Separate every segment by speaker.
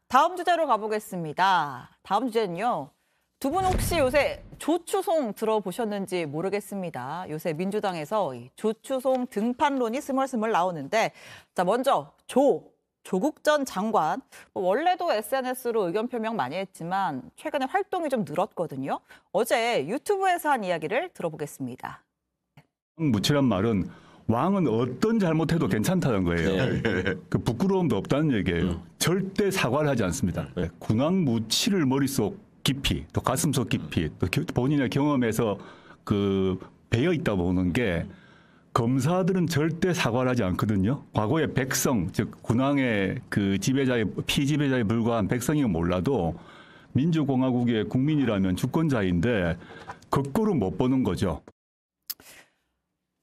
Speaker 1: 다음 주제로 가보겠습니다. 다음 주제는요. 두 분 혹시 요새 조추송 들어보셨는지 모르겠습니다. 요새 민주당에서 이 조추송 등판론이 스멀스멀 나오는데, 자 먼저 조국 전 장관, 원래도 SNS로 의견 표명 많이 했지만 최근에 활동이 좀 늘었거든요. 어제 유튜브에서 한 이야기를 들어보겠습니다.
Speaker 2: 무치란 말은 왕은 어떤 잘못해도 괜찮다는 거예요. 그 부끄러움도 없다는 얘기예요. 절대 사과를 하지 않습니다. 군왕 무치를 머릿속 깊이, 또 가슴속 깊이, 또 본인의 경험에서 그 배어 있다 보는 게 검사들은 절대 사과를 하지 않거든요. 과거에 백성, 즉 군왕의 그 피지배자에 불과한 백성이면 몰라도 민주공화국의 국민이라면 주권자인데 거꾸로 못 보는 거죠.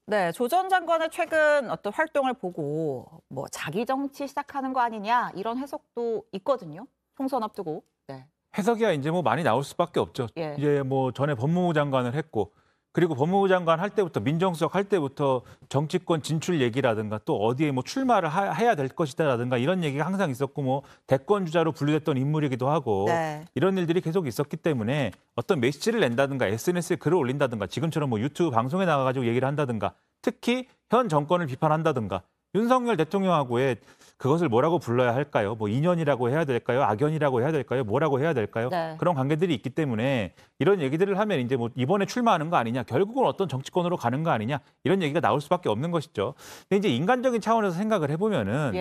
Speaker 1: 네, 조 전 장관의 최근 어떤 활동을 보고 뭐 자기 정치 시작하는 거 아니냐 이런 해석도 있거든요. 총선 앞두고. 네.
Speaker 3: 해석이야 이제 뭐 많이 나올 수밖에 없죠.
Speaker 1: 예.
Speaker 3: 이제 뭐 전에 법무부 장관을 했고, 그리고 법무부 장관 할 때부터 민정수석 할 때부터 정치권 진출 얘기라든가 또 어디에 뭐 출마를 해야 될 것이다라든가 이런 얘기가 항상 있었고, 뭐 대권 주자로 분류됐던 인물이기도 하고,
Speaker 1: 네.
Speaker 3: 이런 일들이 계속 있었기 때문에 어떤 메시지를 낸다든가 SNS에 글을 올린다든가 지금처럼 뭐 유튜브 방송에 나가가지고 얘기를 한다든가, 특히 현 정권을 비판한다든가, 윤석열 대통령하고의 그것을 뭐라고 불러야 할까요? 뭐 인연이라고 해야 될까요? 악연이라고 해야 될까요? 뭐라고 해야 될까요?
Speaker 1: 네.
Speaker 3: 그런 관계들이 있기 때문에 이런 얘기들을 하면 이제 뭐 이번에 출마하는 거 아니냐, 결국은 어떤 정치권으로 가는 거 아니냐, 이런 얘기가 나올 수밖에 없는 것이죠. 근데 이제 인간적인 차원에서 생각을 해보면은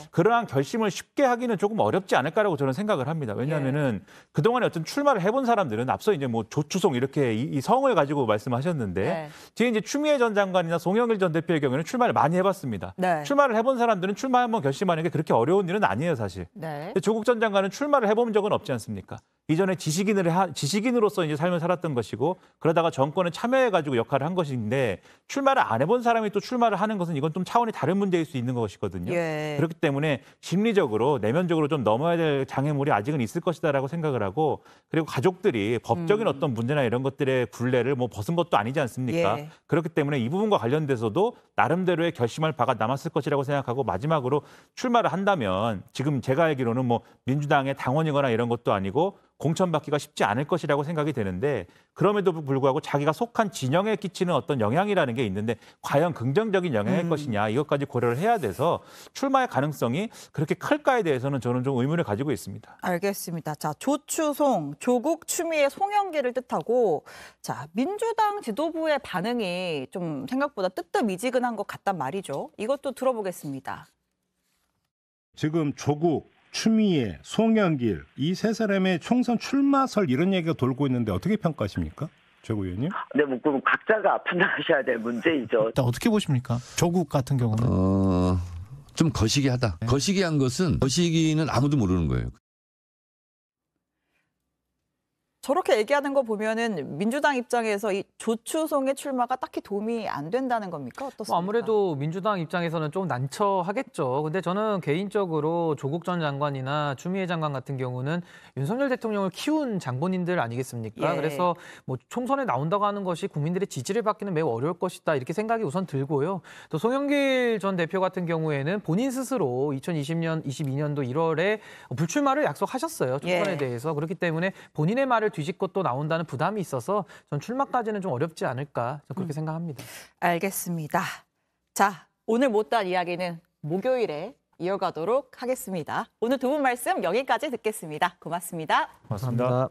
Speaker 3: 그러한 결심을 쉽게 하기는 조금 어렵지 않을까라고 저는 생각을 합니다. 왜냐하면은 그동안에 어떤 출마를 해본 사람들은 앞서 이제 뭐 조추송 이렇게 이 성을 가지고 말씀하셨는데, 뒤에 이제 추미애 전 장관이나 송영길 전 대표의 경우에는 출마를 많이 해봤습니다. 출마를 해본 사람들은 출마 한번 결심하는 게 그렇게 어려운 일은 아니에요, 사실. 근데 조국 전 장관은 출마를 해본 적은 없지 않습니까? 이전에 지식인으로서 이제 삶을 살았던 것이고, 그러다가 정권에 참여해가지고 역할을 한 것인데, 출마를 안 해본 사람이 또 출마를 하는 것은 이건 좀 차원이 다른 문제일 수 있는 것이거든요. 그렇기 때문에 심리적으로, 내면적으로 좀 넘어야 될 장애물이 아직은 있을 것이다라고 생각을 하고, 그리고 가족들이 법적인 어떤 문제나 이런 것들의 굴레를 뭐 벗은 것도 아니지 않습니까? 그렇기 때문에 이 부분과 관련돼서도 나름대로의 결심할 바가 남았을 것이라고 생각하고, 마지막으로 출마를 한다면 지금 제가 알기로는 뭐 민주당의 당원이거나 이런 것도 아니고 공천받기가 쉽지 않을 것이라고 생각이 되는데, 그럼에도 불구하고 자기가 속한 진영에 끼치는 어떤 영향이라는 게 있는데 과연 긍정적인 영향일 것이냐, 이것까지 고려를 해야 돼서 출마의 가능성이 그렇게 클까에 대해서는 저는 좀 의문을 가지고 있습니다.
Speaker 1: 알겠습니다. 자, 조추송, 조국, 추미애, 송영길을 뜻하고, 자, 민주당 지도부의 반응이 좀 생각보다 뜨뜻미지근한 것 같단 말이죠. 이것도 들어보겠습니다.
Speaker 4: 지금 조국, 추미애, 송영길 이 세 사람의 총선 출마설 이런 얘기가 돌고 있는데 어떻게 평가하십니까? 최고 위원님?
Speaker 5: 네, 뭐 그럼 각자가 판단하셔야 될 문제이죠.
Speaker 6: 어떻게 보십니까? 조국 같은 경우는?
Speaker 7: 좀 거시기하다. 거시기한 것은, 거시기는 아무도 모르는 거예요.
Speaker 1: 저렇게 얘기하는 거 보면은 민주당 입장에서 이 조추송의 출마가 딱히 도움이 안 된다는 겁니까? 어떻습니까?
Speaker 8: 아무래도 민주당 입장에서는 좀 난처하겠죠. 근데 저는 개인적으로 조국 전 장관이나 추미애 장관 같은 경우는 윤석열 대통령을 키운 장본인들 아니겠습니까? 그래서 뭐 총선에 나온다고 하는 것이 국민들의 지지를 받기는 매우 어려울 것이다, 이렇게 생각이 우선 들고요. 또 송영길 전 대표 같은 경우에는 본인 스스로 22년도 1월에 불출마를 약속하셨어요. 총선에 대해서. 그렇기 때문에 본인의 말을 뒤집고 또 나온다는 부담이 있어서 전 출마까지는 좀 어렵지 않을까, 그렇게 생각합니다.
Speaker 1: 알겠습니다. 자, 오늘 못다한 이야기는 목요일에 이어가도록 하겠습니다. 오늘 두 분 말씀 여기까지 듣겠습니다. 고맙습니다.
Speaker 3: 고맙습니다.